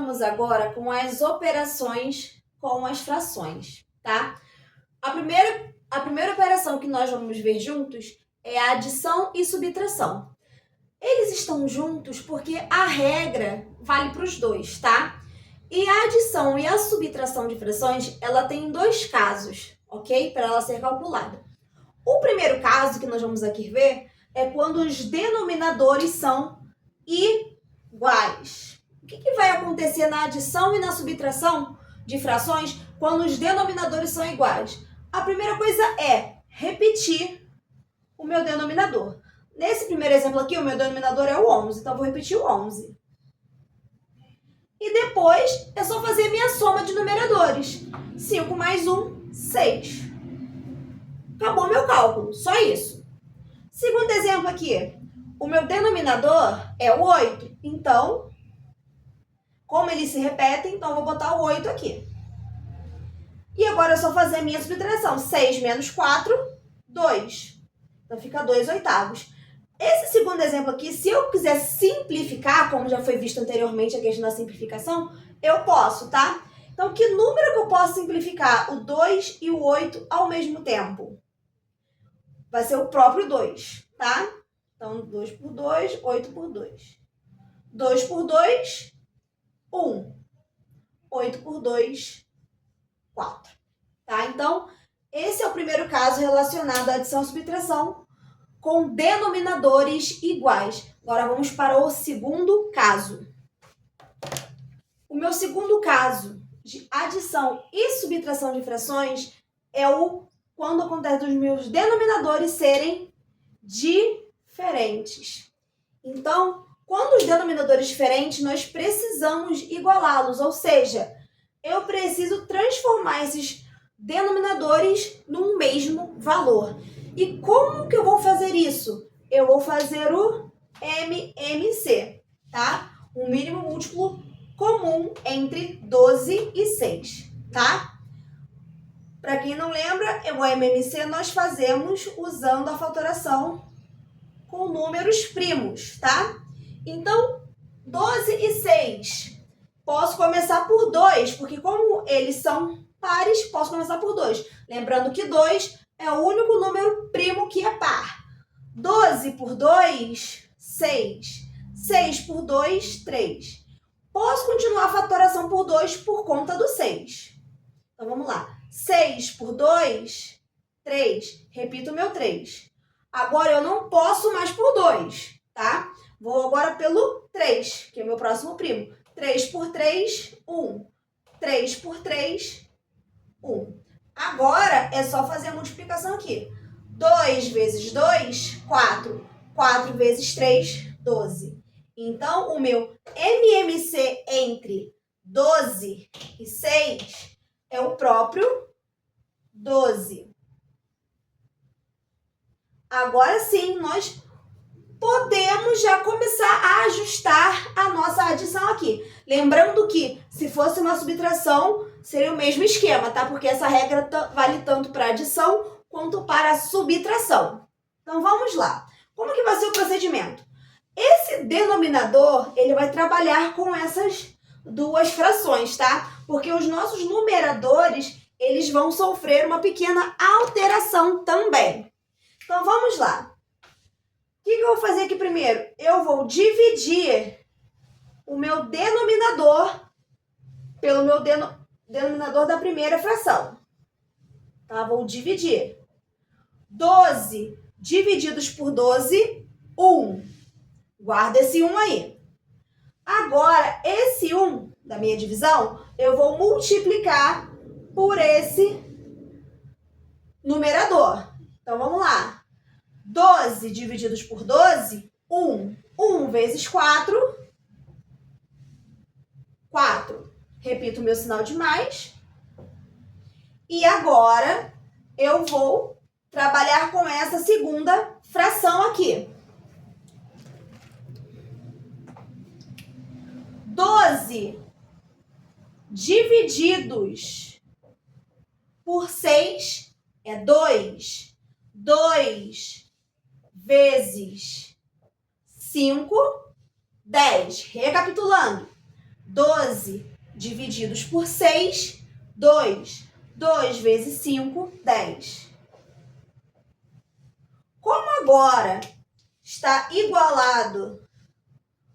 Vamos agora com as operações com as frações, tá? A primeira operação que nós vamos ver juntos é a adição e subtração. Eles estão juntos porque a regra vale para os dois, tá? E a adição e a subtração de frações, ela tem dois casos, ok? Para ela ser calculada. O primeiro caso que nós vamos aqui ver é quando os denominadores são iguais. O que vai acontecer na adição e na subtração de frações quando os denominadores são iguais? A primeira coisa é repetir o meu denominador. Nesse primeiro exemplo aqui, o meu denominador é o 11, então eu vou repetir o 11. E depois é só fazer a minha soma de numeradores. 5 mais 1, 6. Acabou meu cálculo, só isso. Segundo exemplo aqui, o meu denominador é o 8. Então, como eles se repetem, então eu vou botar o 8 aqui. E agora é só fazer a minha subtração. 6 menos 4, 2. Então fica 2 oitavos. Esse segundo exemplo aqui, se eu quiser simplificar, como já foi visto anteriormente a questão da simplificação, eu posso, tá? Então, que número que eu posso simplificar? O 2 e o 8 ao mesmo tempo? Vai ser o próprio 2, tá? Então, 2 por 2, 8 por 2. 2 por 2, 1. 8 por 2, 4. Tá? Então, esse é o primeiro caso relacionado à adição e subtração com denominadores iguais. Agora vamos para o segundo caso. O meu segundo caso de adição e subtração de frações é quando acontece dos meus denominadores serem diferentes. Então, quando os denominadores diferentes, nós precisamos igualá-los, ou seja, eu preciso transformar esses denominadores num mesmo valor. E como que eu vou fazer isso? Eu vou fazer o MMC, tá? O mínimo múltiplo comum entre 12 e 6, tá? Para quem não lembra, o MMC nós fazemos usando a fatoração com números primos, tá? Então, 12 e 6. Posso começar por 2, porque como eles são pares, posso começar por 2. Lembrando que 2 é o único número primo que é par. 12 por 2, 6. 6 por 2, 3. Posso continuar a fatoração por 2 por conta do 6. Então, vamos lá. 6 por 2, 3. Repito o meu 3. Agora, eu não posso mais por 2, tá? Vou agora pelo 3, que é o meu próximo primo. 3 por 3, 1. 3 por 3, 1. Agora, é só fazer a multiplicação aqui. 2 vezes 2, 4. 4 vezes 3, 12. Então, o meu MMC entre 12 e 6 é o próprio 12. Agora sim, nós podemos já começar a ajustar a nossa adição aqui. Lembrando que, se fosse uma subtração, seria o mesmo esquema, tá? Porque essa regra vale tanto para adição quanto para subtração. Então, vamos lá. Como que vai ser o procedimento? Esse denominador, ele vai trabalhar com essas duas frações, tá? Porque os nossos numeradores, eles vão sofrer uma pequena alteração também. Então, vamos lá. O que eu vou fazer aqui primeiro? Eu vou dividir o meu denominador pelo meu denominador da primeira fração. Tá? Vou dividir. 12 divididos por 12, 1. Guarda esse 1 aí. Agora, esse 1 da minha divisão, eu vou multiplicar por esse numerador. Então, vamos lá. 12 divididos por 12, 1. 1 vezes 4, 4. Repito o meu sinal de mais. E agora, eu vou trabalhar com essa segunda fração aqui. 12 divididos por 6 é 2. 2 vezes 5, 10. Recapitulando. 12 divididos por 6, 2. 2 vezes 5, 10. Como agora está igualado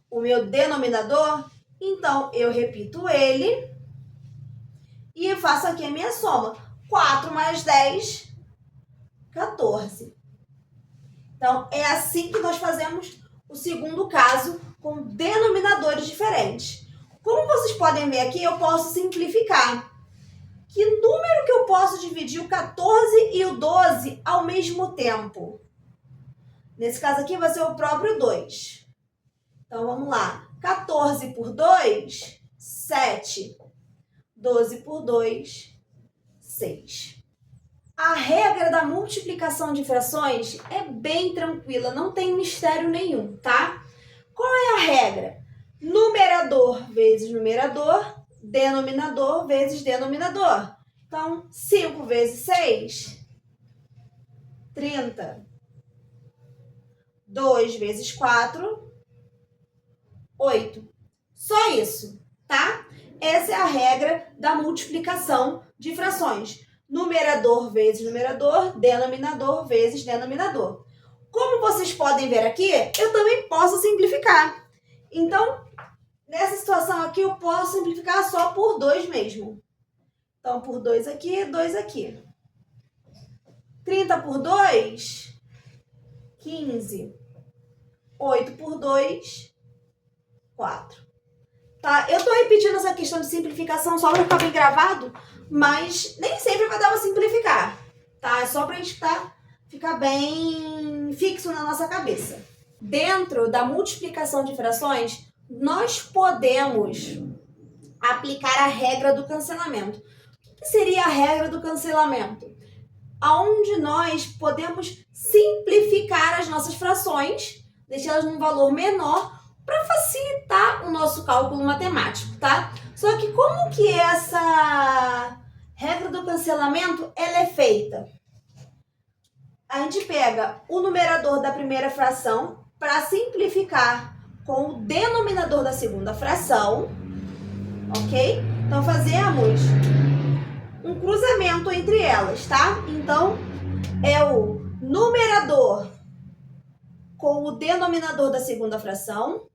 o meu denominador, então eu repito ele e faço aqui a minha soma. 4 mais 10, 14. Então, é assim que nós fazemos o segundo caso com denominadores diferentes. Como vocês podem ver aqui, eu posso simplificar. Que número que eu posso dividir o 14 e o 12 ao mesmo tempo? Nesse caso aqui vai ser o próprio 2. Então, vamos lá. 14 por 2, 7. 12 por 2, 6. A regra da multiplicação de frações é bem tranquila, não tem mistério nenhum, tá? Qual é a regra? Numerador vezes numerador, denominador vezes denominador. Então, 5 vezes 6, 30. 2 vezes 4, 8. Só isso, tá? Essa é a regra da multiplicação de frações. Numerador vezes numerador, denominador vezes denominador. Como vocês podem ver aqui, eu também posso simplificar. Então, nessa situação aqui, eu posso simplificar só por 2 mesmo. Então, por 2 aqui, 2 aqui. 30 por 2, 15. 8 por 2, 4. Tá? Eu tô repetindo essa questão de simplificação só para ficar bem gravado, mas nem sempre vai dar para simplificar, tá? É só para a gente ficar bem fixo na nossa cabeça. Dentro da multiplicação de frações, nós podemos aplicar a regra do cancelamento. O que seria a regra do cancelamento? Onde nós podemos simplificar as nossas frações, deixá-las num valor menor para facilitar o nosso cálculo matemático, tá? Só que como que essa regra do cancelamento ela é feita? A gente pega o numerador da primeira fração para simplificar com o denominador da segunda fração, ok? Então fazemos um cruzamento entre elas, tá? Então é o numerador com o denominador da segunda fração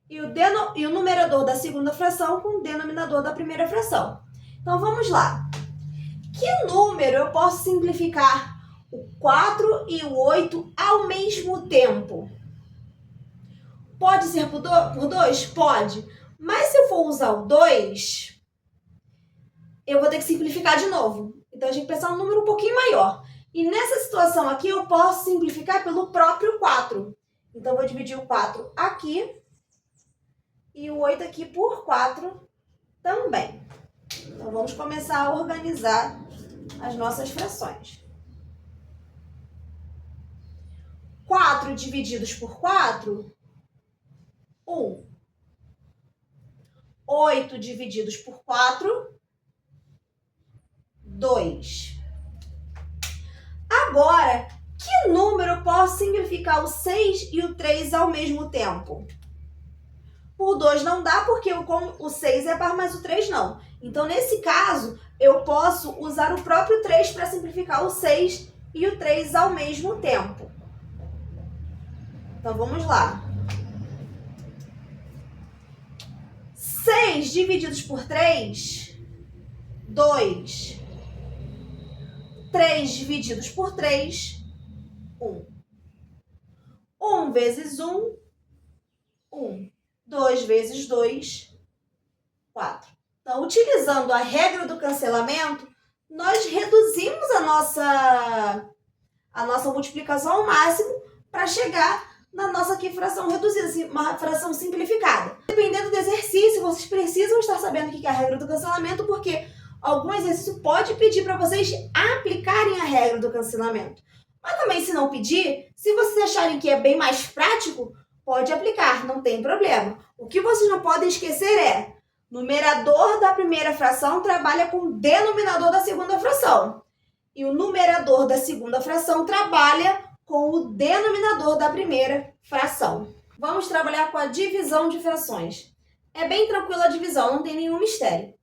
e o numerador da segunda fração com o denominador da primeira fração. Então, vamos lá. Que número eu posso simplificar o 4 e o 8 ao mesmo tempo? Pode ser por 2? Pode. Mas se eu for usar o 2, eu vou ter que simplificar de novo. Então, a gente tem que pensar um número um pouquinho maior. E nessa situação aqui, eu posso simplificar pelo próprio 4. Então, eu vou dividir o 4 aqui e o 8 aqui por 4 também. Então, vamos começar a organizar as nossas frações. 4 divididos por 4, 1. 8 divididos por 4, 2. Agora, que número eu posso simplificar o 6 e o 3 ao mesmo tempo? Por 2 não dá, porque o 6 é par, mas o 3 não. Então, nesse caso, eu posso usar o próprio 3 para simplificar o 6 e o 3 ao mesmo tempo. Então, vamos lá. 6 divididos por 3, 2. 3 divididos por 3, 1. 1 vezes 1, 1. 2 vezes 2, 4. Então, utilizando a regra do cancelamento, nós reduzimos a nossa multiplicação ao máximo para chegar na nossa aqui fração reduzida, uma fração simplificada. Dependendo do exercício, vocês precisam estar sabendo o que é a regra do cancelamento, porque algum exercício pode pedir para vocês aplicarem a regra do cancelamento. Mas também, se não pedir, se vocês acharem que é bem mais prático, pode aplicar, não tem problema. O que vocês não podem esquecer é, numerador da primeira fração trabalha com o denominador da segunda fração. E o numerador da segunda fração trabalha com o denominador da primeira fração. Vamos trabalhar com a divisão de frações. É bem tranquila a divisão, não tem nenhum mistério.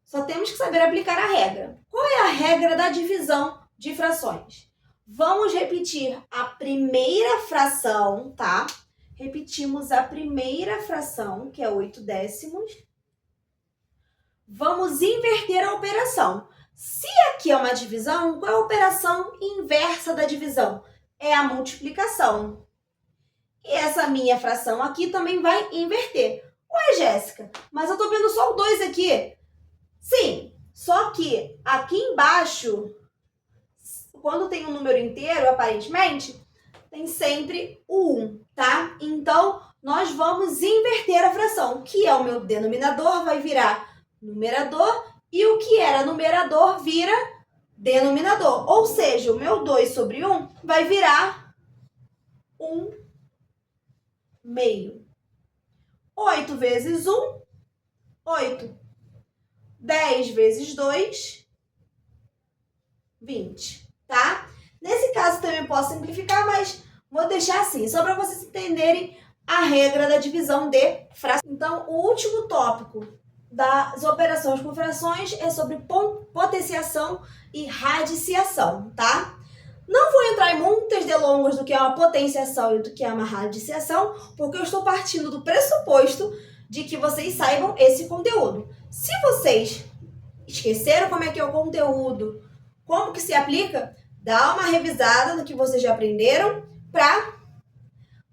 Só temos que saber aplicar a regra. Qual é a regra da divisão de frações? Vamos repetir a primeira fração, tá? Repetimos a primeira fração, que é 8 décimos. Vamos inverter a operação. Se aqui é uma divisão, qual é a operação inversa da divisão? É a multiplicação. E essa minha fração aqui também vai inverter. Ué, Jéssica, mas eu tô vendo só o 2 aqui. Sim, só que aqui embaixo, quando tem um número inteiro, aparentemente, tem sempre o 1, tá? Então, nós vamos inverter a fração, que é o meu denominador, vai virar numerador, e o que era numerador vira denominador. Ou seja, o meu 2 sobre 1 vai virar 1 meio. 8 vezes 1, 8. 10 vezes 2, 20, tá? Nesse caso também posso simplificar, mas vou deixar assim, só para vocês entenderem a regra da divisão de frações. Então, o último tópico das operações com frações é sobre potenciação e radiciação, tá? Não vou entrar em muitas delongas do que é uma potenciação e do que é uma radiciação, porque eu estou partindo do pressuposto de que vocês saibam esse conteúdo. Se vocês esqueceram como é que é o conteúdo, como que se aplica, dá uma revisada no que vocês já aprenderam para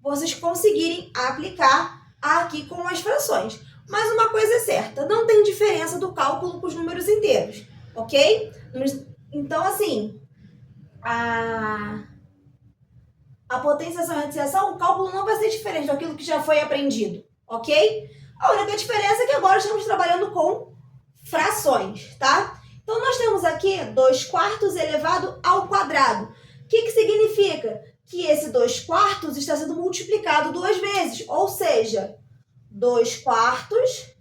vocês conseguirem aplicar aqui com as frações. Mas uma coisa é certa, não tem diferença do cálculo com os números inteiros, ok? Então, assim, a potenciação e a radiciação, o cálculo não vai ser diferente daquilo que já foi aprendido, ok? A única diferença é que agora estamos trabalhando com frações, tá? Então, nós temos aqui 2 quartos elevado ao quadrado. O que significa? Que esse 2 quartos está sendo multiplicado 2 vezes, ou seja, 2 quartos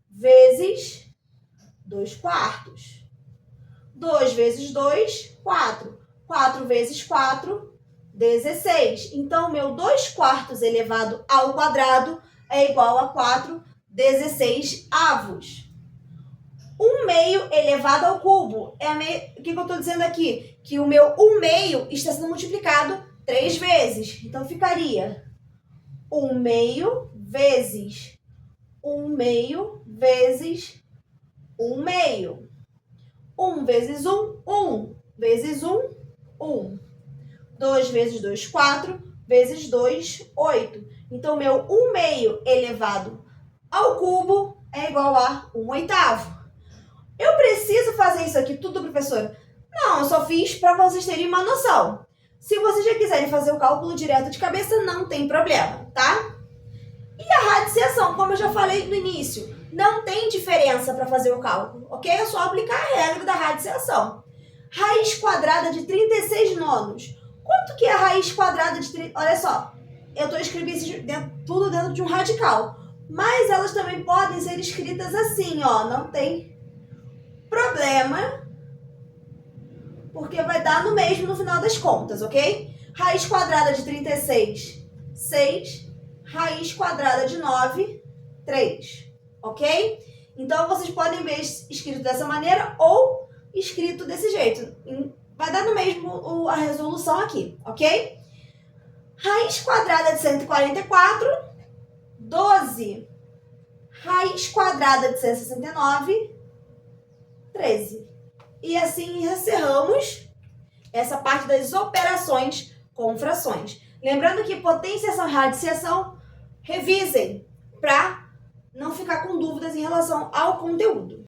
vezes 2 quartos. 2 vezes 2, 4. 4 vezes 4, 16. Então, meu 2 quartos elevado ao quadrado é igual a 4 16avos. 1 meio elevado ao cubo. O que eu estou dizendo aqui? Que o meu 1 meio está sendo multiplicado 3 vezes. Então, ficaria 1 meio vezes 1 meio vezes 1 meio. 1 vezes 1, 1. Vezes 1, 1. 2 vezes 2, 4. Vezes 2, 8. Então, meu 1 meio elevado ao cubo é igual a 1 oitavo. Eu preciso fazer isso aqui tudo, professora? Não, eu só fiz para vocês terem uma noção. Se vocês já quiserem fazer o cálculo direto de cabeça, não tem problema, tá? E a radiciação, como eu já falei no início, não tem diferença para fazer o cálculo, ok? É só aplicar a regra da radiciação. Raiz quadrada de 36 nonos. Quanto que é a raiz quadrada de 30? Olha só, eu estou escrevendo tudo dentro de um radical. Mas elas também podem ser escritas assim, ó. Não tem problema, porque vai dar no mesmo no final das contas, ok? Raiz quadrada de 36, 6. Raiz quadrada de 9, 3. Ok? Então, vocês podem ver escrito dessa maneira ou escrito desse jeito. Vai dar no mesmo a resolução aqui, ok? Raiz quadrada de 144, 12. Raiz quadrada de 169, 13. E assim encerramos essa parte das operações com frações. Lembrando que potenciação e radiciação, revisem para não ficar com dúvidas em relação ao conteúdo.